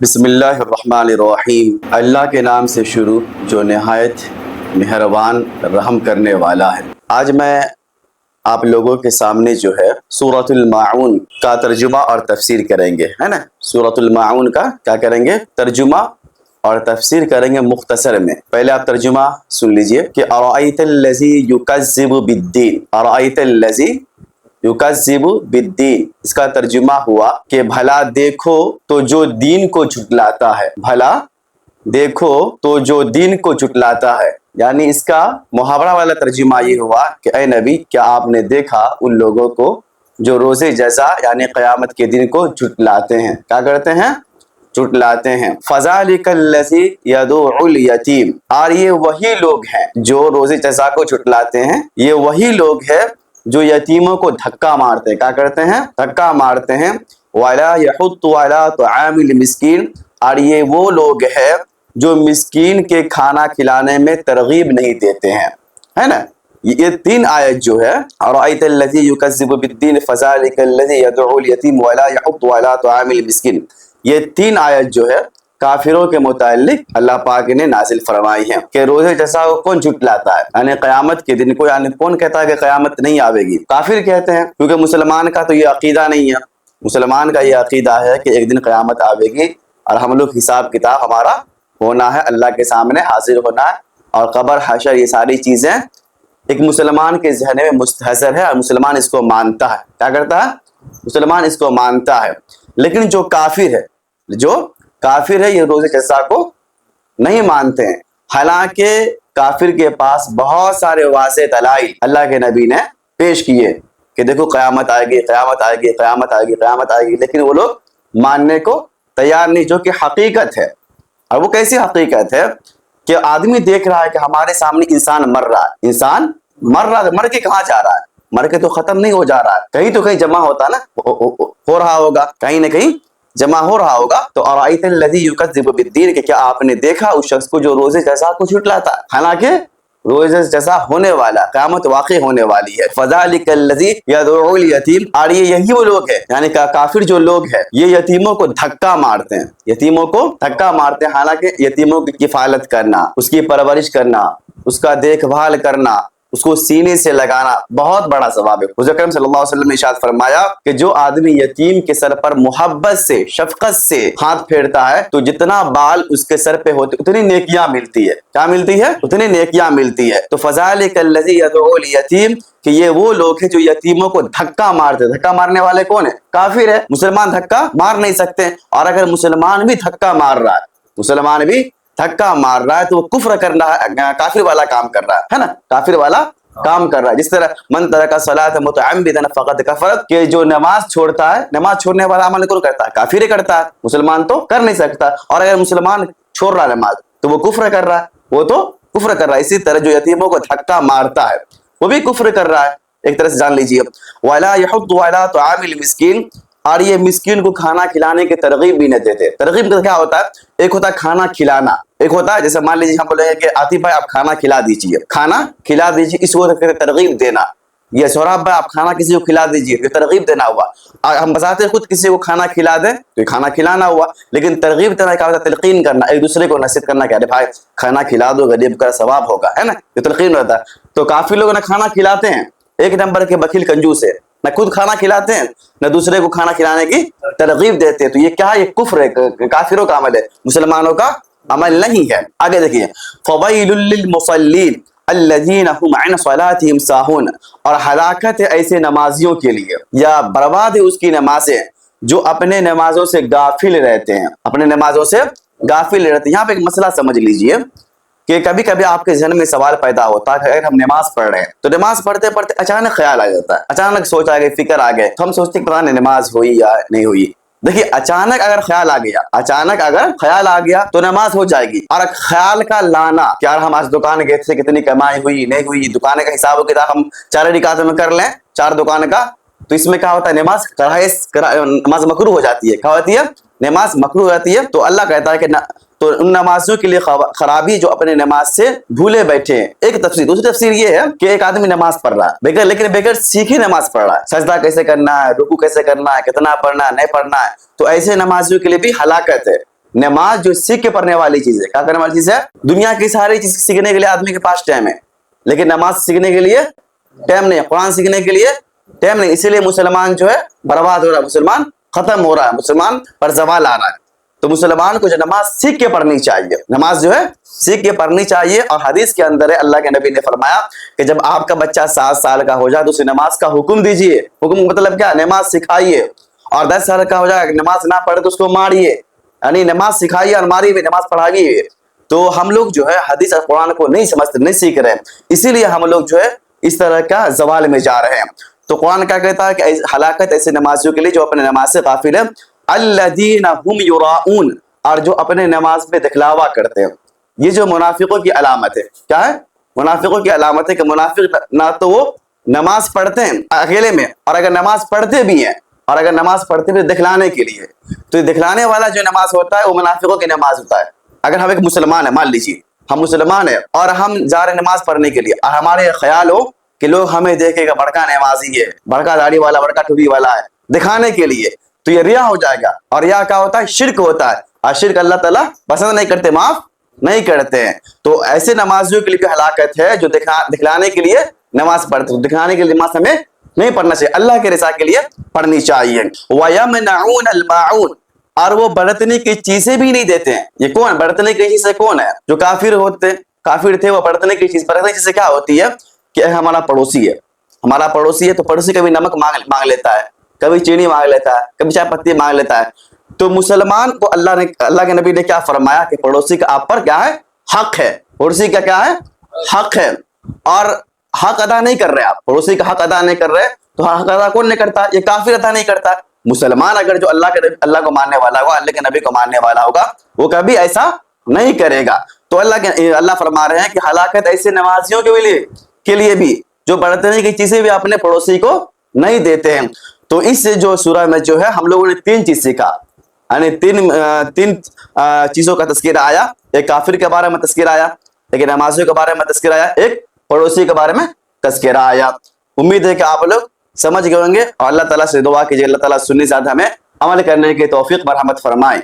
بسم اللہ الرحمن الرحیم، اللہ کے نام سے شروع جو نہایت مہربان رحم کرنے والا ہے۔ آج میں آپ لوگوں کے سامنے جو ہے سورۃ الماعون کا ترجمہ اور تفسیر کریں گے، ہے نا۔ سورۃ الماعون کا کیا کریں گے؟ ترجمہ اور تفسیر کریں گے مختصر میں۔ پہلے آپ ترجمہ سن لیجئے کہ ارأیت الذی یکذب بالدین، ارأیت الذی یکذب بالدین، اس کا ترجمہ ہوا کہ بھلا دیکھو تو جو دین کو جھٹلاتا ہے، بھلا دیکھو تو جو دین کو جھٹلاتا ہے۔ یعنی اس کا محاورہ والا ترجمہ یہ ہوا کہ اے نبی، کیا آپ نے دیکھا ان لوگوں کو جو روز جزا یعنی قیامت کے دن کو جھٹلاتے ہیں؟ کیا کرتے ہیں؟ جھٹلاتے ہیں۔ فَذَلِكَ الَّذِي يَدُعُّ الْيَتِيمَ، اور یہ وہی لوگ ہیں جو روز جزا کو جھٹلاتے ہیں، یہ وہی لوگ ہیں جو یتیموں کو دھکا مارتے ہیں۔ کیا کرتے ہیں؟ دھکا مارتے ہیں۔ وَلَا يَحُضُّ عَلَىٰ طَعَامِ الْمِسْكِينِ، اور یہ وہ لوگ ہیں جو مسکین کے کھانا کھلانے میں ترغیب نہیں دیتے ہیں، ہے نا۔ یہ تین آیت جو ہے اَرَأَيْتَ الَّذِي يُكَذِّبُ بِالدِّينِ فَذَلِكَ الَّذِي يَدْعُو الْيَتِيمَ وَلَا يَحُضُّ عَلَىٰ طَعَامِ الْمِسْكِينِ، یہ تین آیت جو ہے کافروں کے متعلق اللہ پاک نے نازل فرمائی ہے کہ روز جزا کو کون جھٹلاتا ہے، یعنی قیامت کے دن کو، یعنی کون کہتا ہے کہ قیامت نہیں آئے گی؟ کافر کہتے ہیں، کیونکہ مسلمان کا تو یہ عقیدہ نہیں ہے۔ مسلمان کا یہ عقیدہ ہے کہ ایک دن قیامت آئے گی اور ہم لوگ حساب کتاب ہمارا ہونا ہے، اللہ کے سامنے حاضر ہونا ہے، اور قبر حشر یہ ساری چیزیں ایک مسلمان کے ذہن میں مستحضر ہے، اور مسلمان اس کو مانتا ہے۔ کیا کرتا ہے؟ مسلمان اس کو مانتا ہے۔ لیکن جو کافر ہے یہ روز جزا کو نہیں مانتے ہیں، حالانکہ کافر کے پاس بہت سارے واضح دلائل اللہ کے نبی نے پیش کیے کہ دیکھو قیامت آئے گی، قیامت آئے گی، قیامت آئے گی، قیامت آئے گی، لیکن وہ لوگ ماننے کو تیار نہیں، جو کہ حقیقت ہے۔ اور وہ کیسی حقیقت ہے کہ آدمی دیکھ رہا ہے کہ ہمارے سامنے انسان مر رہا ہے، انسان مر رہا ہے، مر کے کہاں جا رہا ہے؟ مر کے تو ختم نہیں ہو جا رہا ہے، کہیں تو کہیں جمع ہوتا نا، ہو رہا ہوگا، کہیں نہ کہیں جمع ہو رہا ہوگا۔ تو ارأیت الذی یکذب بالدین، کہ کیا آپ نے دیکھا اس شخص کو جو روز جزا کو جھٹلاتا ہے، حالانکہ روز جزا ہونے والا، قیامت واقع ہونے والی ہے۔ فذلک الذی یدعو الیتیم، اور یہی وہ لوگ ہیں، یعنی کافر جو لوگ ہیں یہ یتیموں کو دھکا مارتے ہیں، یتیموں کو دھکا مارتے ہیں، حالانکہ یتیموں کی کفالت کرنا، اس کی پرورش کرنا، اس کا دیکھ بھال کرنا، اس کو سینے سے لگانا بہت بڑا ثواب ہے۔ حضور اکرم صلی اللہ علیہ وسلم نے ارشاد فرمایا کہ جو آدمی یتیم کے سر پر محبت سے، شفقت سے ہاتھ پھیرتا ہے تو جتنا بال اس کے سر پہ ہوتے اتنی نیکیاں ملتی ہے۔ کیا ملتی ہے؟ اتنی نیکیاں ملتی ہے۔ تو فذلک الذی یدعو الیتیم، کہ یہ وہ لوگ ہیں جو یتیموں کو دھکا مارتے ہیں۔ دھکا مارنے والے کون ہیں؟ کافر ہے۔ مسلمان دھکا مار نہیں سکتے، اور اگر مسلمان بھی دھکا مار رہا ہے، مسلمان بھی دھکا مار رہا ہے تو وہ کفر کر رہا ہے، کافر والا کام کر رہا ہے نا، کافر والا کام کر رہا ہے۔ جس طرح من ترک الصلاۃ متعمدا فقد کفر، کہ جو نماز چھوڑتا ہے، نماز چھوڑنے والا عمل کون کرتا ہے؟ کافر ہی کرتا ہے، مسلمان تو کر نہیں سکتا۔ اور اگر مسلمان چھوڑ رہا ہے نماز تو وہ کفر کر رہا ہے، وہ تو کفر کر رہا ہے۔ اسی طرح جو یتیموں کو دھکا مارتا ہے وہ بھی کفر کر رہا ہے، ایک طرح سے جان لیجیے۔ ولا يحض على طعام المسكين، اور یہ مسکین کو کھانا کھلانے کی ترغیب بھی نہ دیتے۔ ترغیب کا کیا ہوتا ہے؟ ایک ہوتا ہے کھانا کھلانا، ایک ہوتا ہے جیسے مان لیجیے ہم بولے کہ عاطف بھائی آپ کھانا کھلا دیجیے، کھانا کھلا دیجیے، اس کو ترغیب دینا۔ یہ سہراب بھائی آپ کھانا کسی کو کھلا دیجیے، یہ ترغیب دینا ہوا۔ ہم بتاتے خود کسی کو کھانا کھلا دیں تو یہ کھانا کھلانا ہوا، لیکن ترغیب دینا کیا ہوتا ہے؟ تلقین کرنا، ایک دوسرے کو نصیحت کرنا کہ ارے بھائی کھانا کھلا دو، غریب کا ثواب ہوگا، ہے نا، یہ تلقین ہوتا ہے۔ تو کافی لوگ نہ کھانا کھلاتے ہیں، ایک نمبر کے بخیل کنجوس ہے، نہ خود کھانا کھلاتے ہیں نہ دوسرے کو کھانا کھلانے کی ترغیب دیتے ہیں۔ تو یہ کیا ہے؟ یہ کفر ہے، کافروں کا عمل ہے، مسلمانوں کا عمل نہیں ہے۔ آگے دیکھیے، فویل للمصلین الذین هم عن صلاتهم ساہون، اور ہلاکت ہے ایسے نمازیوں کے لیے، یا برباد ہے اس کی نمازیں جو اپنے نمازوں سے غافل رہتے ہیں، اپنے نمازوں سے غافل رہتے ہیں۔ یہاں پہ ایک مسئلہ سمجھ لیجئے کہ کبھی کبھی آپ کے ذہن میں سوال پیدا ہوتا ہے کہ اگر ہم نماز پڑھ رہے ہیں تو نماز پڑھتے پڑھتے اچانک خیال آ جاتا ہے، اچانک سوچ آ گئی، فکر آ گئے، تو ہم سوچتے ہیں کہ پتہ نہیں نماز ہوئی یا نہیں ہوئی۔ دیکھیے اچانک اگر خیال آ گیا، اچانک اگر خیال آ گیا تو نماز ہو جائے گی۔ اور خیال کا لانا کہ یار ہم آج دکان گئے تھے، کتنی کمائی ہوئی نہیں ہوئی، دکان کا حساب و کتاب ہم 4 رکعت میں کر لیں، 4 دکان کا، تو اس میں کیا ہوتا ہے؟ نماز مکروہ ہو جاتی ہے۔ کیا ہوتی ہے؟ نماز مکروہ ہو جاتی ہے۔ تو اللہ کہتا ہے کہ تو ان نمازوں کے لیے خرابی جو اپنے نماز سے بھولے بیٹھے ہیں۔ ایک تفسیر، دوسری تفسیر یہ ہے کہ ایک آدمی نماز پڑھ رہا ہے لیکن بغیر سیکھے نماز پڑھ رہا ہے، سجدہ کیسے کرنا ہے، رکوع کیسے کرنا ہے، کتنا پڑھنا ہے، نہیں پڑھنا ہے، تو ایسے نمازیوں کے لیے بھی ہلاکت ہے۔ نماز جو سیکھ کے پڑھنے والی چیز ہے. کیا کرنے والی چیز ہے؟ دنیا کی ساری چیز سیکھنے کے لیے آدمی کے پاس ٹائم ہے, لیکن نماز سیکھنے کے لیے ٹائم نہیں ہے, قرآن سیکھنے کے لیے ٹائم نہیں. اسی لیے مسلمان جو ہے برباد ہو رہا ہے, مسلمان ختم ہو رہا ہے, مسلمان پر زوال آ رہا ہے. تو مسلمان کو جو نماز سیکھ کے پڑھنی چاہیے, نماز جو ہے سیکھ کے پڑھنی چاہیے. اور حدیث کے اندر ہے, اللہ کے نبی نے فرمایا کہ جب آپ کا بچہ 7 سال کا ہو جائے تو اسے نماز کا حکم دیجیے. حکم مطلب کیا؟ نماز سکھائیے. اور 10 سال کا ہو جائے نماز نہ پڑھے تو اس کو ماریے, یعنی نماز سکھائیے اور ماری بھی, نماز پڑھائیے. تو ہم لوگ جو ہے حدیث اور قرآن کو نہیں سمجھتے, نہیں سیکھ رہے, اسی لیے ہم لوگ جو ہے اس طرح کا زوال میں جا رہے ہیں. تو قرآن کیا کہتا ہے کہ ہلاکت ایسے نمازیوں کے لیے جو اپنے نماز سے غافل ہیں, الذین هم یراؤون, اور جو اپنے نماز میں دکھلاوا کرتے ہیں. یہ جو منافقوں کی علامت ہے, کیا ہے؟ منافقوں کی علامت ہے کہ منافق نہ تو وہ نماز پڑھتے ہیں اکیلے میں, اور اگر نماز پڑھتے بھی ہیں, اور اگر نماز پڑھتے بھی دکھلانے کے لیے, تو یہ دکھلانے والا جو نماز ہوتا ہے وہ منافقوں کی نماز ہوتا ہے. اگر ہم ایک مسلمان ہیں, مان لیجیے ہم مسلمان ہیں اور ہم جا رہے ہیں نماز پڑھنے کے لیے, اور ہمارے خیال ہو کہ لوگ ہمیں دیکھے گا بڑکا نمازی ہے, بڑکا داڑھی والا, بڑکا ٹوپی والا ہے, دکھانے کے لیے, تو یہ ریا ہو جائے گا. اور ریا کیا ہوتا ہے؟ شرک ہوتا ہے, اور شرک اللہ تعالیٰ پسند نہیں کرتے, معاف نہیں کرتے ہیں. تو ایسے نمازیوں کے لیے بھی ہلاکت ہے جو دکھلانے کے لیے نماز پڑھتے ہیں. دکھلانے کے لیے نماز ہمیں نہیں پڑھنا چاہیے, اللہ کے رضا کے لیے پڑھنی چاہیے. وَيَمْنَعُونَ الْمَاعُونَ, اور وہ برتنے کی چیزیں بھی نہیں دیتے ہیں. یہ کون برتنے کی چیزیں کون ہے؟ جو کافر تھے وہ برتنے کی برتنے کی چیزیں کیا ہوتی ہے کہ ہمارا پڑوسی ہے, ہمارا پڑوسی ہے, تو پڑوسی کبھی نمک مانگ لیتا ہے, کبھی چینی مانگ لیتا ہے, کبھی چائے پتی مانگ لیتا ہے. تو مسلمان کو اللہ کے نبی نے کیا فرمایا کہ پڑوسی کا آپ پر کیا ہے؟ حق ہے. پڑوسی کا کیا ہے؟ حق ہے. اور حق ادا نہیں کر رہے آپ, پڑوسی کا حق ادا نہیں کر رہے, تو حق ادا کون نہیں کرتا؟ یہ کافر ادا نہیں کرتا. مسلمان اگر جو اللہ کو ماننے والا ہوگا, اللہ کے نبی کو ماننے والا ہوگا, وہ کبھی ایسا نہیں کرے گا. تو اللہ فرما رہے ہیں کہ ہلاکت ایسے نمازیوں کے لیے بھی جو برتنے کی چیزیں بھی اپنے پڑوسی کو نہیں دیتے ہیں. تو اس جو سورہ میں جو ہے ہم لوگوں نے 3 چیز سیکھا, یعنی تین چیزوں کا تذکرہ آیا. ایک کافر کے بارے میں تذکرہ آیا, ایک نمازیوں کے بارے میں تذکرہ آیا, ایک پڑوسی کے بارے میں تذکرہ آیا. امید ہے کہ آپ لوگ سمجھ گئے ہوں گے, اور اللہ تعالیٰ سے دعا کیجیے اللہ تعالیٰ سنی ساتھ ہمیں عمل کرنے کی توفیق مرحمت فرمائے.